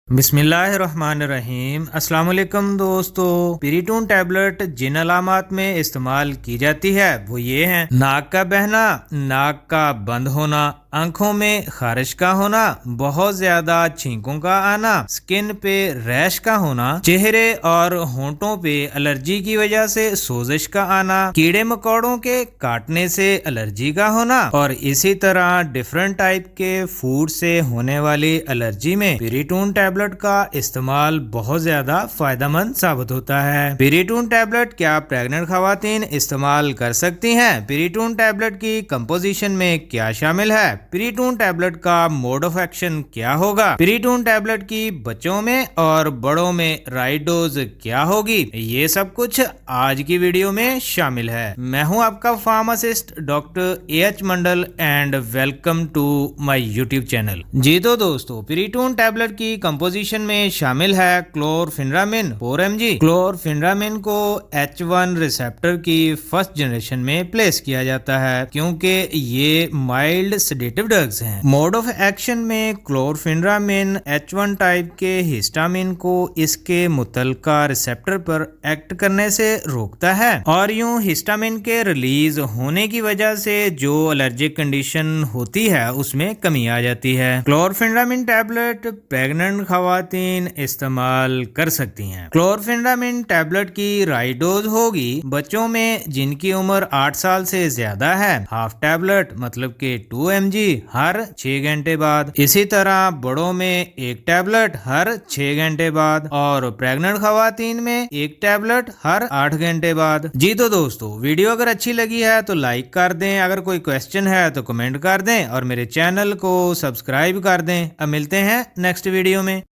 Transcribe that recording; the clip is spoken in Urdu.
بسم اللہ الرحمن الرحیم۔ السلام علیکم دوستو۔ پیریٹون ٹیبلٹ جن علامات میں استعمال کی جاتی ہے وہ یہ ہیں: ناک کا بہنا، ناک کا بند ہونا، آنکھوں میں خارش کا ہونا، بہت زیادہ چھینکوں کا آنا، سکن پہ ریش کا ہونا، چہرے اور ہونٹوں پہ الرجی کی وجہ سے سوزش کا آنا، کیڑے مکوڑوں کے کاٹنے سے الرجی کا ہونا، اور اسی طرح ڈیفرنٹ ٹائپ کے فوڈ سے ہونے والی الرجی میں پیریٹون ٹیبلٹ کا استعمال بہت زیادہ فائدہ مند ثابت ہوتا ہے۔ پیریٹون ٹیبلٹ کیا پریگننٹ خواتین استعمال کر سکتی ہیں؟ پیریٹون ٹیبلٹ کی کمپوزیشن میں کیا شامل ہے؟ پیریٹون ٹیبلٹ کا موڈ آف ایکشن کیا ہوگا؟ پیریٹون ٹیبلٹ کی بچوں میں اور بڑوں میں رائٹ ڈوز کیا ہوگی؟ یہ سب کچھ آج کی ویڈیو میں شامل ہے۔ میں ہوں آپ کا pharmacist doctor AH Mandal and welcome to my YouTube channel. جی تو دوستو، پیریٹون ٹیبلٹ کی کمپوزیشن میں شامل ہے کلورفینرامین 4 mg۔ کلورفینرامین کو H1 ریسپٹر کی فرسٹ جنریشن میں پلیس کیا جاتا ہے کیونکہ یہ مائلڈ سیڈیٹو ڈرگز ہیں۔ موڈ آف ایکشن میں کلورفینرامین H1 ٹائپ کے ہسٹامین کو اس کے متعلقہ ریسپٹر پر ایکٹ کرنے سے روکتا ہے، اور یوں ہسٹامین کے ریلیز ہونے کی وجہ سے جو الرجک کنڈیشن ہوتی ہے اس میں کمی آ جاتی ہے۔ کلورفینرامین ٹیبلٹ پریگننٹ خواتین استعمال کر سکتی ہیں۔ کلورفینرامین ٹیبلٹ کی رائٹ ڈوز ہوگی: بچوں میں جن کی عمر 8 سال سے زیادہ ہے، ہاف ٹیبلٹ مطلب کہ 2 mg ہر 6 گھنٹے بعد، اسی طرح بڑوں میں 1 ٹیبلٹ ہر 6 گھنٹے بعد، اور پریگننٹ خواتین میں 1 ٹیبلٹ ہر 8 گھنٹے بعد۔ جی تو دوستو، ویڈیو اگر اچھی لگی ہے تو لائک کر دیں، اگر کوئی کویسچن ہے تو کمنٹ کر دیں، اور میرے چینل کو سبسکرائب کر دیں۔ اب ملتے ہیں نیکسٹ ویڈیو میں۔